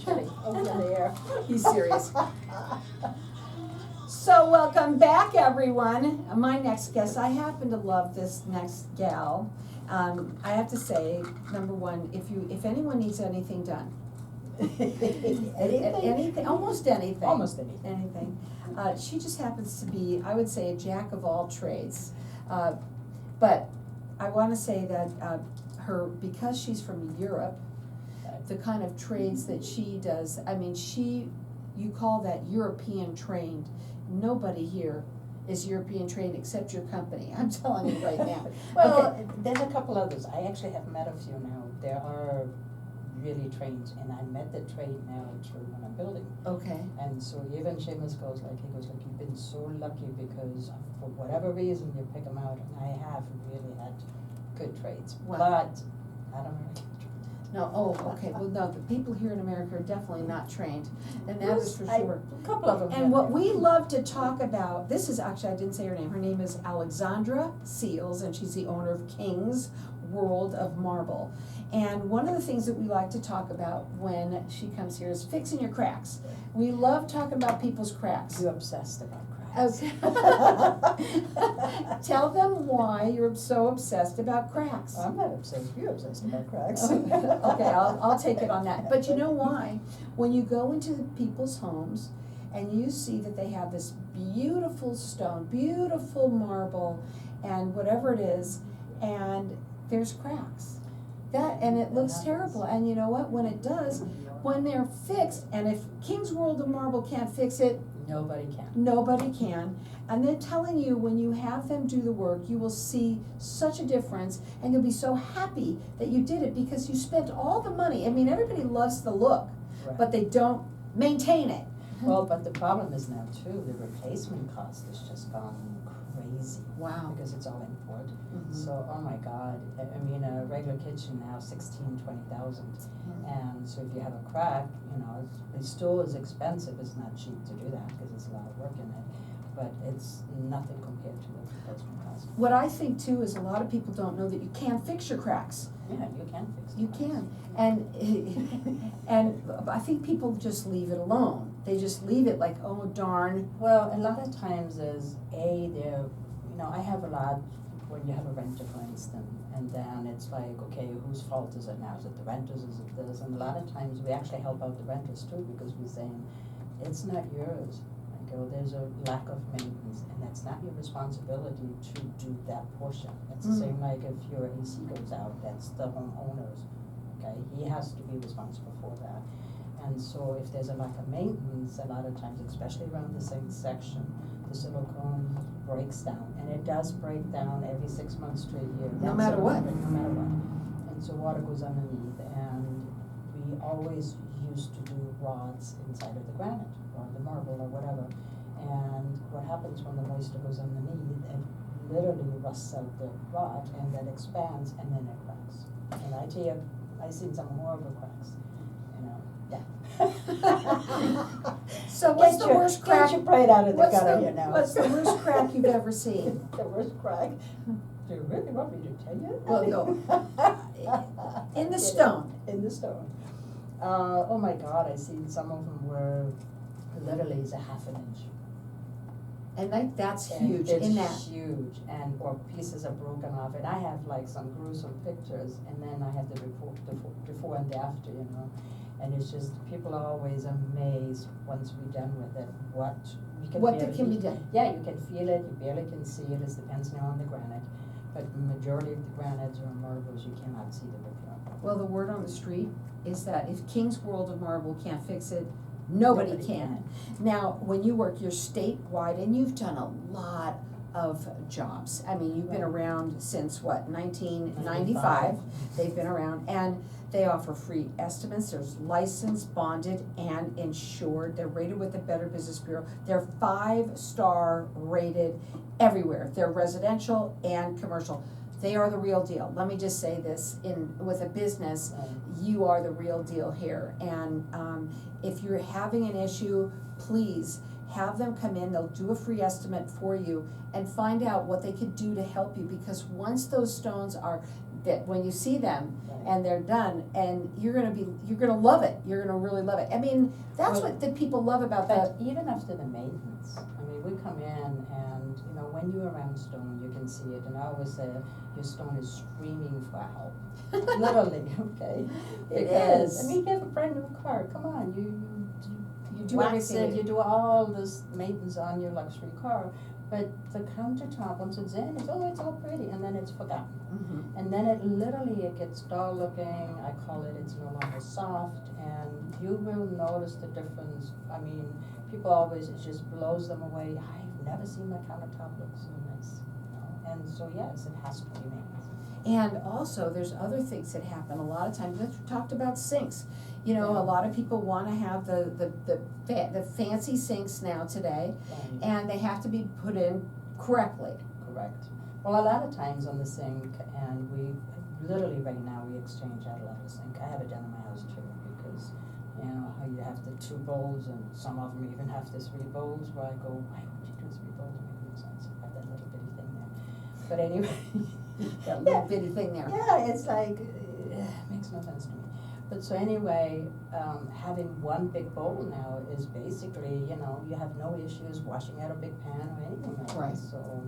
Chilly over there. He's serious. So welcome back, everyone. My next guest, I happen to love this next gal. I have to say, number one, if anyone needs anything done, anything, almost anything. Almost anything. Anything. She just happens to be, I would say, a jack of all trades. But I want to say that because she's from Europe, the kind of trades that she does, I mean, you call that European trained. Nobody here is European trained except your company, I'm telling you right now. Well, Okay. there's a couple others. I actually have met a few now. There are really trained, and I met the trade now through when I'm building. Okay. And so even Seamus goes like, you've been so lucky because for whatever reason you pick them out, and I have really had good trades. Wow. But I don't really. No, okay, well, no, the people here in America are definitely not trained, and that is for sure. A couple of them. And what we love to talk about, this is actually, I didn't say her name is Alexandra Seals, and she's the owner of King's World of Marble. And one of the things that we like to talk about when she comes here is fixing your cracks. We love talking about people's cracks. You're obsessed about cracks. Okay. Tell them why you're so obsessed about cracks. I'm not obsessed. You're obsessed about cracks. Okay, I'll take it on that. But you know why? When you go into people's homes and you see that they have this beautiful stone, beautiful marble, and whatever it is, and there's cracks. And it looks terrible. And you know what? When it does, when they're fixed, and if King's World of Marble can't fix it, nobody can. And they're telling you, when you have them do the work, you will see such a difference, and you'll be so happy that you did it because you spent all the money. I mean, everybody loves the look, Right. but they don't maintain it. Well, but the problem is now too, the replacement cost has just gone crazy. Wow. Because it's all import. Mhm. So, oh my God, I mean, a regular kitchen now, 20,000. And so if you have a crack, it still is expensive. It's not cheap to do that because it's a lot of work in it. But it's nothing compared to the replacement cost. What I think too is a lot of people don't know that you can fix your cracks. Yeah, you can fix it. You can. And I think people just leave it alone. They just leave it like, oh darn. Well, a lot of times is I have a lot when you have a renter, for instance, and then it's like, okay, whose fault is it now? Is it the renters? Is it this? And a lot of times we actually help out the renters too, because we're saying it's not yours. There's a lack of maintenance, and that's not your responsibility to do that portion. It's the same like if your AC goes out, that's the homeowner's. Okay, he has to be responsible for that. And so if there's a lack of maintenance, a lot of times, especially around the same section, the silicone breaks down, and it does break down every 6 months to a year. No matter what. No matter what. And so water goes underneath, and we always used to do rods inside of the granite, or the marble, or whatever. And what happens when the moisture goes underneath, it literally rusts out the rod, and then expands, and then it cracks. And I tell you, I've seen some horrible cracks, yeah. So what's the worst crack? Get your pride out of the gutter here now. What's the worst crack you've ever seen? The worst crack? Do you really want me to tell you? Well, no. In the stone. In the stone. Oh my God, I've seen some of them where literally it's a half an inch. And that's And huge it's in that. huge, or pieces are broken off, and I have like some gruesome pictures, and then I have the before and the after, and it's just, people are always amazed once we're done with it, what Can be done. Yeah, you can feel it, you barely can see it, it depends now on the granite, but the majority of the granites or marbles, you cannot see the repair. Well, the word on the street is that if King's World of Marble can't fix it, nobody can. Now, when you work, you're statewide, and you've done a lot of jobs. I mean, you've been around since what, 1995? They've been around, and they offer free estimates. There's licensed, bonded, and insured. They're rated with the Better Business Bureau. They're 5-star rated everywhere. They're residential and commercial. They are the real deal. Let me just say this, with a business, you are the real deal here. And if you're having an issue, please have them come in. They'll do a free estimate for you and find out what they could do to help you, because once those stones are that when you see them Right. and they're done, and you're gonna love it, you're gonna really love it. I mean, that's Well, what the people love about But the, even after the maintenance, I mean, we come in and, you know, when you're around stone, you can see it, and I always say, your stone is screaming for help. Literally, okay? It Because, is. I mean, you have a brand new car, come on, you do wax everything. it, you do all this maintenance on your luxury car, but the countertop, once it's in, it's all pretty, and then it's forgotten. Mhm. And then it gets dull looking, I call it's no longer soft, and you will notice the difference. I mean, people always, it just blows them away, I've never seen my countertop look so nice, you know, and so yes, it has to be maintenance. And also, there's other things that happen, a lot of times, we've talked about sinks. You know, Yeah. a lot of people wanna have the fancy sinks now today, Right. and they have to be put in correctly. Correct. Well, a lot of times on the sink, and we, literally right now, we exchange out a lot of the sink. I have it done in my house too, because, you know, how you have the 2 bowls, and some of them even have the 3 bowls, where I go, why would you do 3 bowls? It makes no sense, I have that little bitty thing there. But anyway. That little bitty thing there. Yeah, it's like, makes no sense to me. But so anyway, having one big bowl now is basically, you know, you have no issues washing out a big pan or anything like that. Right. So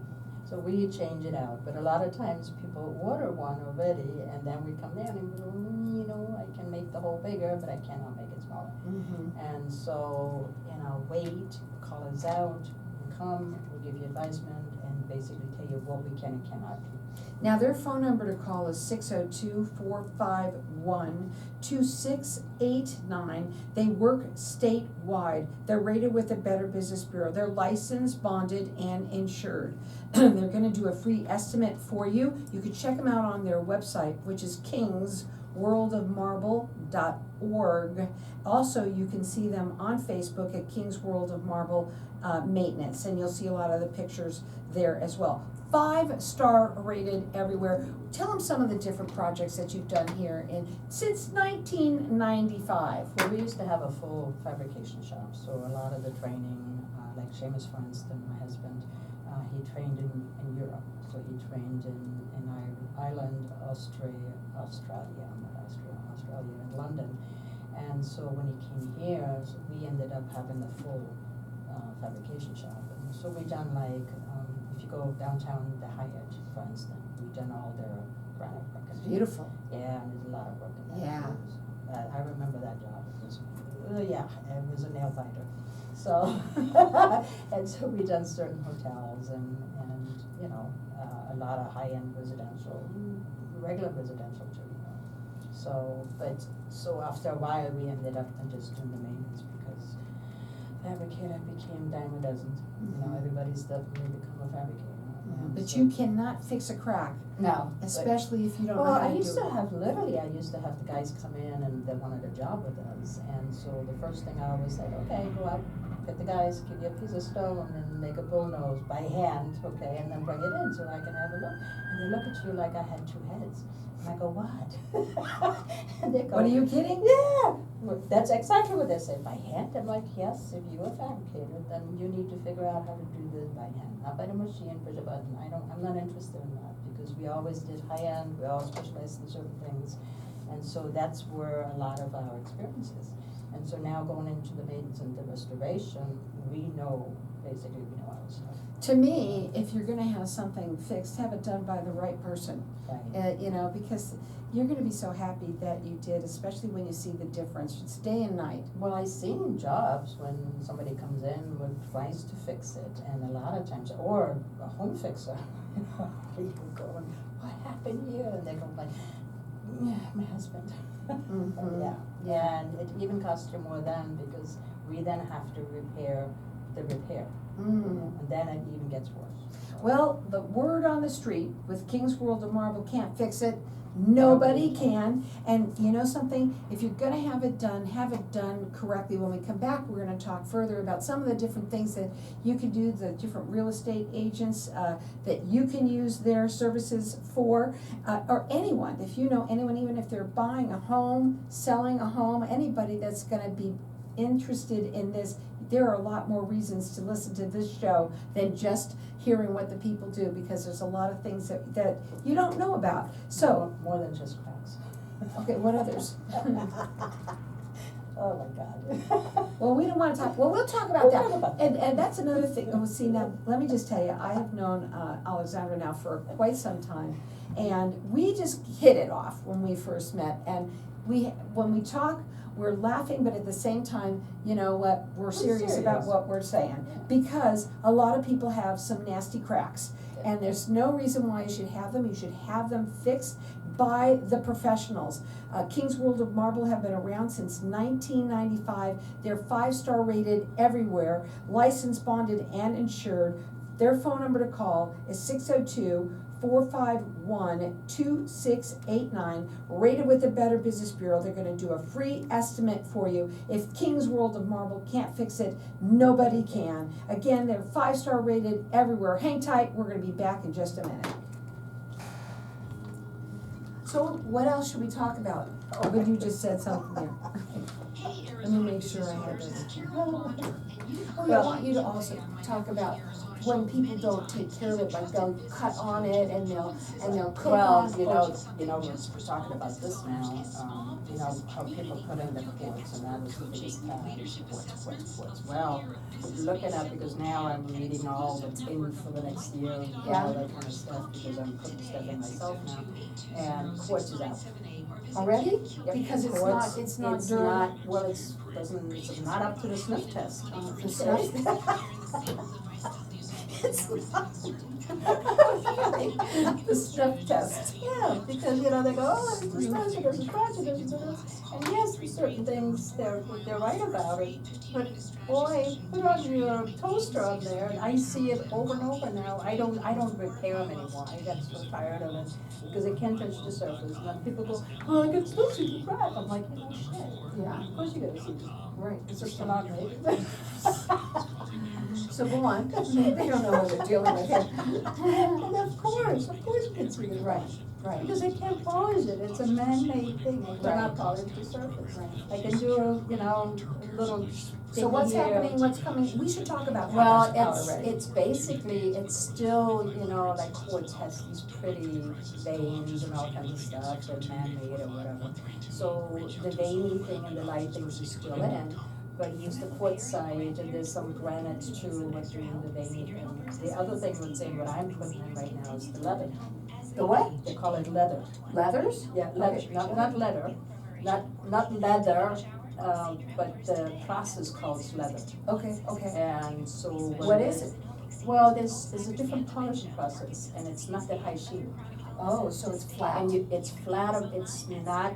we change it out, but a lot of times people order one already, and then we come down and go, you know, I can make the hole bigger, but I cannot make it smaller. Mhm. And so, you know, wait, call us out, we come, we'll give you advisement, and basically tell you what we can and cannot do. Now, their phone number to call is 602-451-2689. They work statewide. They're rated with the Better Business Bureau. They're licensed, bonded, and insured. They're gonna do a free estimate for you. You can check them out on their website, which is kingsworldofmarble.org. Also, you can see them on Facebook at Kings World of Marble Maintenance, and you'll see a lot of the pictures there as well. 5-star rated everywhere. Tell them some of the different projects that you've done here since 1995. Well, we used to have a full fabrication shop, so a lot of the training, like Seamus, for instance, my husband, he trained in Europe. So he trained in Ireland, Australia, and London. And so when he came here, we ended up having the full fabrication shop. And so we done like, if you go downtown, the Hyatt, for instance, we've done all their granite work. It's beautiful. Yeah, and there's a lot of work in that. Yeah. I remember that job. It was, it was a nail biter. So, and so we done certain hotels and you know, a lot of high-end residential, regular residential too, you know. So after a while, we ended up just doing the maintenance because fabricator became dime a dozen. You know, everybody's definitely become a fabricator. And But so- you cannot fix a crack, No. but- especially if you don't know Well, how I to used do to it. have the guys come in and they wanted a job with us, and so the first thing I always said, okay, go out, get the guys, give you a piece of stone and make a bullnose by hand, okay, and then bring it in so I can have a look. And they look at you like I had 2 heads. And I go, what? And they go, What, are you kidding? yeah, well, that's exactly what they say, by hand. I'm like, yes, if you're a fabricator, then you need to figure out how to do this by hand, not by the machine, push a button. I'm not interested in that, because we always did high end, we all specialized in certain things. And so that's where a lot of our experience is. And so now going into the maintenance and the restoration, we know our stuff. To me, if you're gonna have something fixed, have it done by the right person. Right. You know, because you're gonna be so happy that you did, especially when you see the difference. It's day and night. Well, I've seen jobs when somebody comes in with tries to fix it, and a lot of times, or a home fixer, you know, people going, what happened here? And they go like, my husband. Mhm. Yeah, and it even costs you more then, because we then have to repair the repair, Mm. and then it even gets worse. Well, the word on the street with King's World of Marble can't fix it. Nobody can. And you know something? If you're gonna have it done correctly. When we come back, we're gonna talk further about some of the different things that you can do, the different real estate agents, that you can use their services for, or anyone. If you know anyone, even if they're buying a home, selling a home, anybody that's gonna be interested in this, there are a lot more reasons to listen to this show than just hearing what the people do, because there's a lot of things that you don't know about. So, More than just cracks. okay, what others? Oh, my God. Well, we don't wanna talk, well, we'll talk about We'll that. talk about that. And that's another thing, oh, see, now, let me just tell you, I have known Alexandra now for quite some time, and we just hit it off when we first met, and when we talk, we're laughing, but at the same time, you know what, we're serious about what we're saying. Because a lot of people have some nasty cracks, and there's no reason why you should have them. You should have them fixed by the professionals. King's World of Marble have been around since 1995. They're 5-star rated everywhere, licensed, bonded, and insured. Their phone number to call is 602-451-2689, rated with the Better Business Bureau. They're gonna do a free estimate for you. If King's World of Marble can't fix it, nobody can. Again, they're 5-star rated everywhere. Hang tight, we're gonna be back in just a minute. So what else should we talk about? Oh, but you just said something there. Let me make sure I have everything. Oh, yeah, I want you to also talk about when people don't take care of it, like they'll cut on it and they'll cook on it. Well, we're talking about this now, how people put in the quartz, and that was the biggest quartz. Well, looking at, because now I'm reading all that's in for the next year, and all that kind of stuff, because I'm putting stuff in myself now, and quartz is out. Already? Yep, Because it's quartz, not it's durable. not, well, it's not up to the sniff test. The snuff? It's not. The snuff test. Yeah, because, they go, oh, it's this, it doesn't scratch, it doesn't do this. And yes, certain things, they're right about it. But boy, put on your toaster on there, and I see it over and over now. I don't repair them anymore. I got so tired of it, because it can't touch the surface. And then people go, oh, I can still see the crack. I'm like, shit. Yeah, Of course you gotta see it. right. It's just a lot, right? So go on. They don't know what they're dealing with here. And of course you can see it. Right, right. Because they can't polish it, it's a man-made thing, they cannot Right. polish the surface. Right. I can do a little So what's thing here. happening, what's coming, we should talk about Well, powder already. it's basically, it's still, like quartz has these pretty veins and all kinds of stuff, they're man-made or whatever. So the veiny thing and the light things are still in, but use the quartz side, and there's some granite too, but doing the veiny thing. The other thing what I'm putting in right now is the leather. The what? They call it leather. Leathers? Yeah, leather, Okay. not leather, not leather, but the process calls leather. Okay, okay. And so. What is it? Well, there's a different polishing process, and it's not that high sheen. Oh, so it's flat. And it's flat, it's not,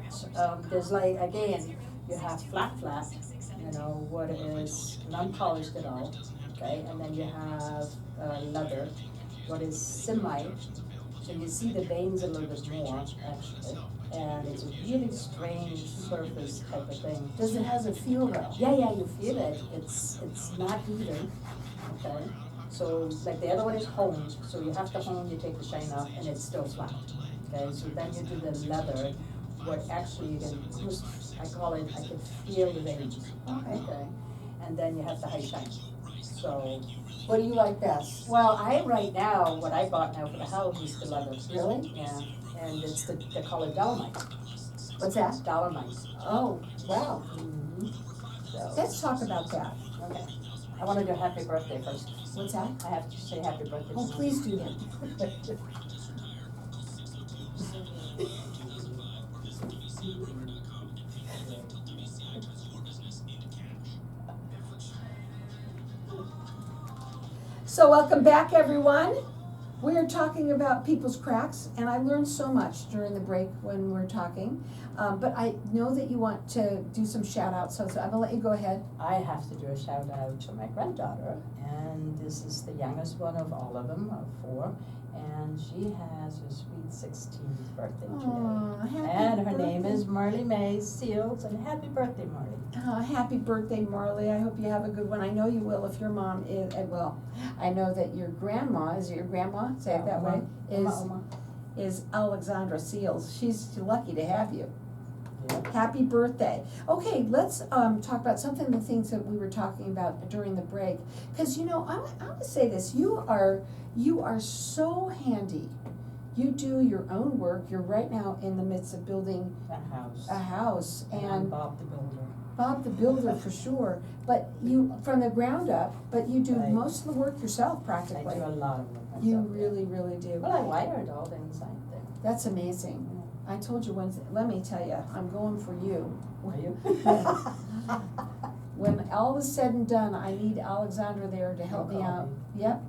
there's like, again, you have flat, what is non-polished at all, okay? And then you have leather, what is semi, so you see the veins a little bit more, actually. And it's a really strange surface type of thing. Does it has a feel though? Yeah, you feel it, it's not even, okay? So, like the other one is honed, so you have to hone, you take the shine off, and it's still flat, okay? So then you do the leather, what actually you can, I call it, I can feel the veins, okay? And then you have the high shine, so. What do you like best? Well, right now, what I bought now for the house is the leather. Really? Yeah, and it's they call it dolomite. What's that? Dolomite. Oh, wow. Mm-hmm. So, Let's talk about that. okay. I wanna do happy birthday first. What's that? I have to say happy birthday. Oh, please do that. So welcome back, everyone. We are talking about people's cracks, and I learned so much during the break when we're talking. But I know that you want to do some shout outs, so I'm gonna let you go ahead. I have to do a shout out to my granddaughter, and this is the youngest one of all of them, of 4, and she has her sweet 16th birthday today. Aw, happy And her name birthday. is Marley Mae Seals, and happy birthday, Marley. Happy birthday, Marley. I hope you have a good one. I know you will if your mom is, well, I know that your grandma, is it your grandma? Say it that way. Oma. Is Alexandra Seals. She's lucky to have you. Yeah. Happy birthday. Okay, let's talk about some of the things that we were talking about during the break. Because, I want to say this, you are so handy. You do your own work. You're right now in the midst of building A house. and I'm Bob the Builder. Bob the Builder for sure. But you, from the ground up, but you do Right. most of the work yourself I practically. do a lot of work myself. You yeah. really, really do. Well, I wired all the inside there. That's amazing. I told you Wednesday, let me tell you, I'm going for you. Are you? When all is said and done, I need Alexandra there to help me out. Yep.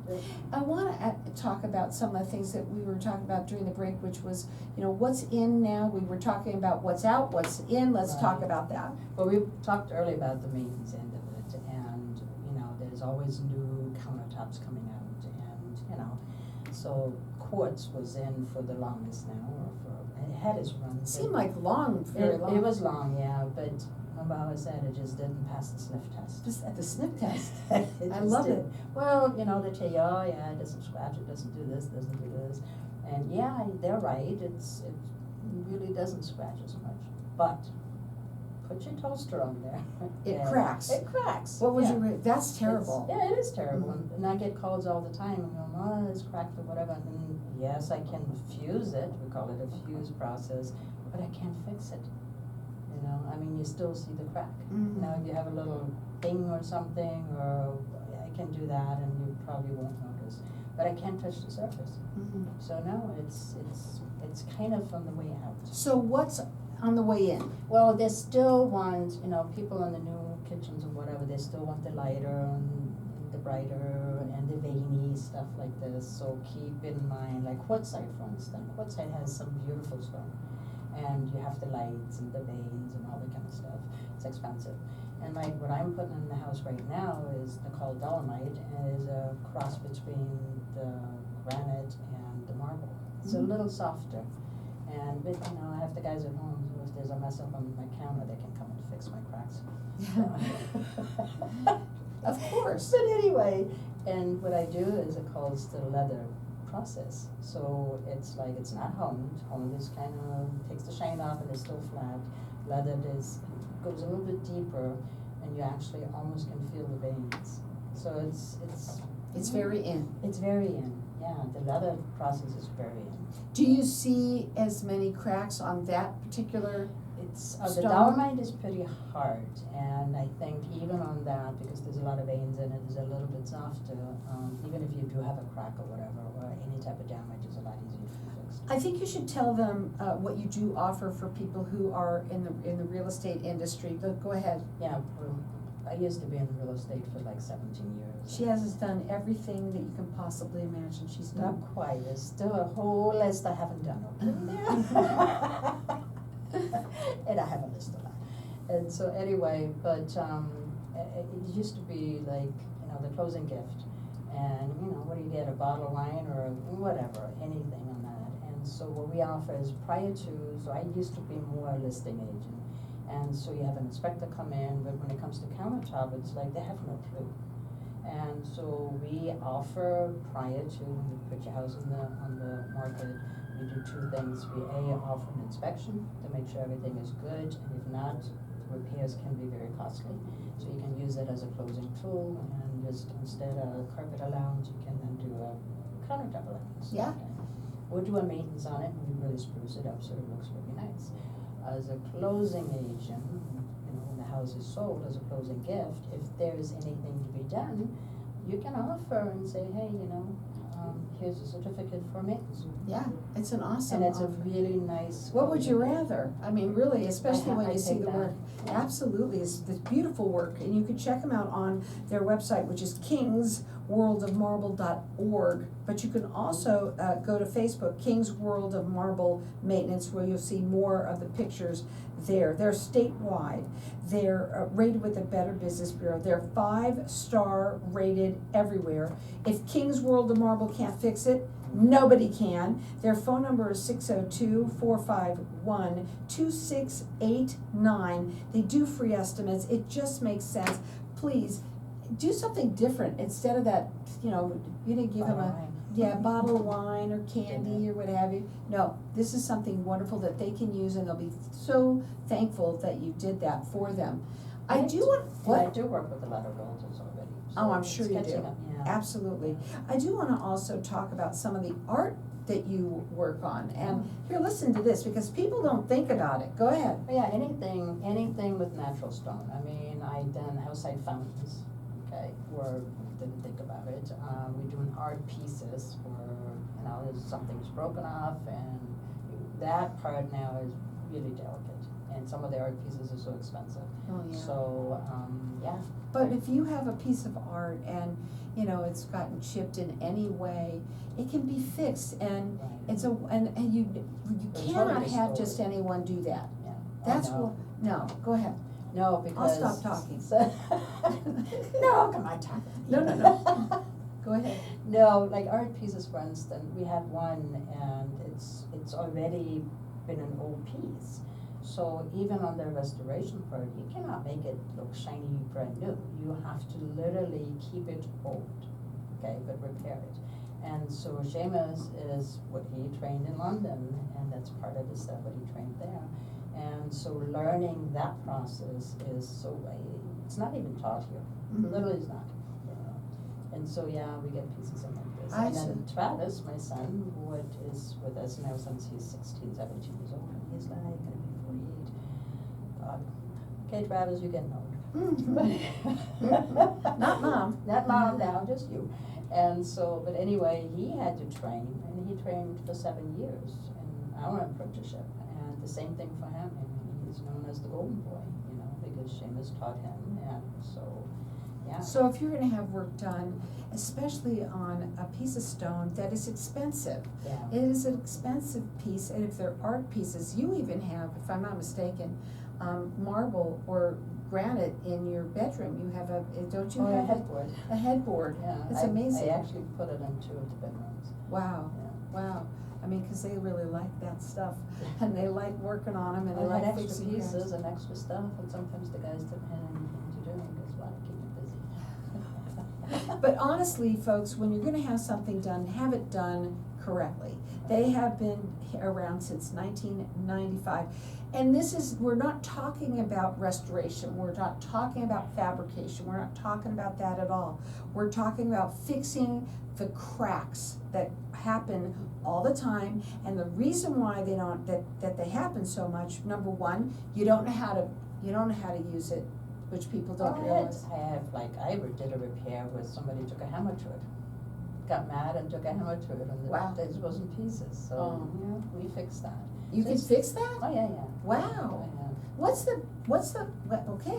I wanna talk about some of the things that we were talking about during the break, which was, what's in now. We were talking about what's out, what's in, let's talk Right. about that. Well, we talked earlier about the maintenance end of it, and, there's always new countertops coming out, and, so quartz was in for the longest now, it had its run. but Seemed like very long. It was long, yeah, but remember how I said it just didn't pass the sniff test. Just at the sniff test. It I just love it. didn't. Well, they tell you, oh yeah, it doesn't scratch, it doesn't do this, doesn't do this. And yeah, they're right, it really doesn't scratch as much. But put your toaster on there. It and cracks. It cracks. What would yeah. you, that's terrible. Yeah, it is terrible. Mhm. And I get calls all the time, and I'm, oh, it's cracked or whatever. And yes, I can fuse it, we call it a fuse process, but I can't fix it. You still see the crack. Mhm. If you have a little ding or something, or I can do that, and you probably won't notice. But I can't touch the surface. Mhm. So no, it's kind of on the way out. So what's on the way in? Well, they still want, people in the new kitchens or whatever, they still want the lighter and the brighter and the veiny stuff like this. So keep in mind, like quartzite, for instance. Quartzite has some beautiful stone. And you have the lights and the veins and all that kind of stuff. It's expensive. And like what I'm putting in the house right now is called dolomite, and is a cross between the granite and the marble. It's a little softer. And but I have the guys at home, so if there's a mess up on my counter, they can come and fix my cracks. Of course. But anyway, and what I do is it calls the leather process. So it's not honed. Honed is kind of takes the shine off and it's still flat. Leather goes a little bit deeper, and you actually almost can feel the veins. So It's very in. It's very in. Yeah, the leather process is very in. Do you see as many cracks on that particular? The Stone? dolomite is pretty hard, and I think even on that, because there's a lot of veins in it, is a little bit softer. Even if you do have a crack or whatever, or any type of damage, it's a lot easier to be fixed. I think you should tell them what you do offer for people who are in the real estate industry. Go ahead. Yeah, I used to be in real estate for like 17 years. She has done everything that you can possibly imagine she's Not done. quite. There's still a whole list I haven't done. Okay. And I have a list of that. And so anyway, but it used to be like, the closing gift. And, what do you get, a bottle of wine or whatever, anything on that. And so what we offer is prior to, so I used to be more a listing agent. And so you have an inspector come in, but when it comes to countertop, it's like they have no clue. And so we offer prior to when you put your house on the market, we do two things. We offer an inspection to make sure everything is good, and if not, repairs can be very costly. So you can use it as a closing tool, and just instead of carpet allowance, you can then do a countertop allowance. Yeah. We'll do a maintenance on it, and we really spruce it up so it looks really nice. As a closing agent, when the house is sold as a closing gift, if there is anything to be done, you can offer and say, hey, here's a certificate for maintenance. Yeah, it's an awesome And it's a offer. really nice. What would you rather? I mean, really, especially when I you see take the that. work. Absolutely, it's beautiful work, and you can check them out on their website, which is kingsworldofmarble.org. But you can also go to Facebook, King's World of Marble Maintenance, where you'll see more of the pictures there. They're statewide. They're rated with the Better Business Bureau. They're 5-star rated everywhere. If King's World of Marble can't fix it, nobody can. Their phone number is 602-451-2689. They do free estimates. It just makes sense. Please, do something different instead of that, you didn't give them a yeah, bottle of wine or candy or what have you. No, this is something wonderful that they can use, and they'll be so thankful that you did that for them. I do want, And I what? do work with a lot of realtors already. Oh, I'm so sure it's you catching do. up, yeah. Absolutely. I do wanna also talk about some of the art that you work on, and here, listen to this, because people don't think about it. Go ahead. But yeah, anything with natural stone. I mean, I done outside fountains, okay, where didn't think about it. We're doing art pieces where, there's something's broken off, and that part now is really delicate. And some of the art pieces are so expensive. Oh, yeah. So, yeah. But if you have a piece of art and, it's gotten chipped in any way, it can be fixed, and Right. it's and you It's cannot totally have restored. just anyone do that. Yeah. That's I know. what, no, go ahead. No, because. stop talking. No, come on, talk. No. Go ahead. No, like art pieces, for instance, we had one and it's already been an old piece. So even on the restoration part, you cannot make it look shiny brand new. You have to literally keep it old, okay, but repair it. And so Seamus is what he trained in London, and that's part of the stuff what he trained there. And so learning that process is so, it's not even taught here. Mhm. Literally it's not. And so, yeah, we get pieces in like this. I And then see. Travis, my son, is with us now since he's 16, 17 years old, and he's like gonna be 48. God. Okay, Travis, you're getting old. Not mom. Not mom now, just you. And so, but anyway, he had to train, and he trained for 7 years in our apprenticeship. And the same thing for him. I mean, he's known as the golden boy, because Seamus taught him, and so, yeah. So if you're gonna have work done, especially on a piece of stone that is expensive, Yeah. it is an expensive piece, and if they're art pieces, you even have, if I'm not mistaken, marble or granite in your bedroom. You have don't you Oh, a have headboard. a headboard? Yeah, It's I amazing. actually put it in 2 of the bedrooms. Wow, Yeah. wow. I mean, 'cause they really like that stuff, and they like working on them, and they I like had extra fixing pieces things. and extra stuff, and sometimes the guys didn't have anything to do because, well, I keep it busy. But honestly, folks, when you're gonna have something done, have it done correctly. They have been around since 1995. And we're not talking about restoration, we're not talking about fabrication, we're not talking about that at all. We're talking about fixing the cracks that happen all the time, and the reason why that they happen so much, number one, you don't know how to use it, which people don't realize. I did a repair where somebody took a hammer to it, got mad and took a hammer to it, and Wow. it was in pieces, so, Oh. yeah, we fixed that. You So can it's- fix that? Oh, yeah, yeah. Wow. Yeah.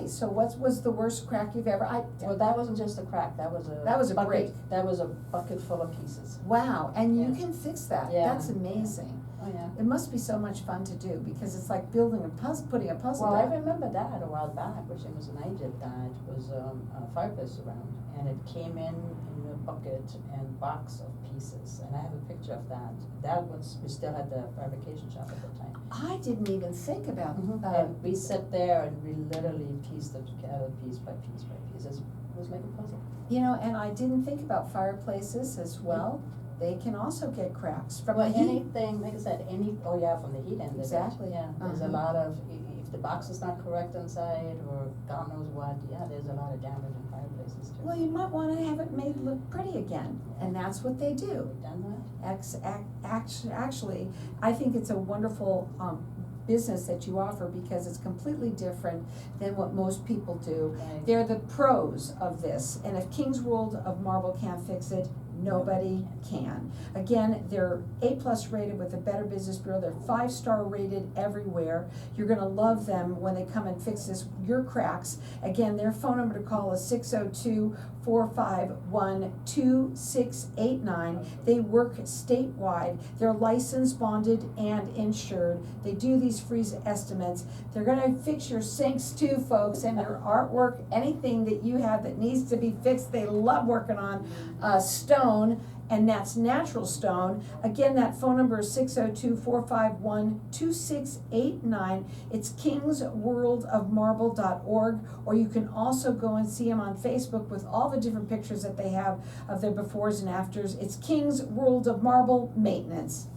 So what's the worst crack you've ever, Well, that wasn't just a crack, that was a. That was a bucket- break. That was a bucket full of pieces. wow, and you Yeah. can fix that, Yeah. that's amazing. Oh, yeah. It must be so much fun to do, because it's like building a puzzle, putting a puzzle Well, I together. remember that a while back, which Seamus and I did that, was a fireplace around, and it came in a bucket and box of pieces, and I have a picture of that. We still had the fabrication shop at the time. I didn't even think about, And we sat there and we literally pieced it together, piece by piece by piece. It was like a puzzle. and I didn't think about fireplaces as well. They can also get cracks from the Well, heat. anything, like I said, from the heat end of it. Exactly. Yeah, there's a Uh-huh. lot of, if the box is not correct inside, or God knows what, yeah, there's a lot of damage in fireplaces too. Well, you might wanna have it made look pretty again, and that's what they do. We've done that. Actually, I think it's a wonderful business that you offer, because it's completely different than what most people do. Right. They're the pros of this, and if King's World of Marble can't fix it, nobody can. Again, they're A+ rated with the Better Business Bureau, they're 5-star rated everywhere. You're gonna love them when they come and fix your cracks. Again, their phone number to call is 602-451-2689. They work statewide, they're licensed, bonded, and insured. They do these free estimates. They're gonna fix your sinks too, folks, and your artwork, anything that you have that needs to be fixed. They love working on stone, and that's natural stone. Again, that phone number is 602-451-2689. It's kingsworldofmarble.org, or you can also go and see them on Facebook with all the different pictures that they have of their befores and afters. It's King's World of Marble Maintenance.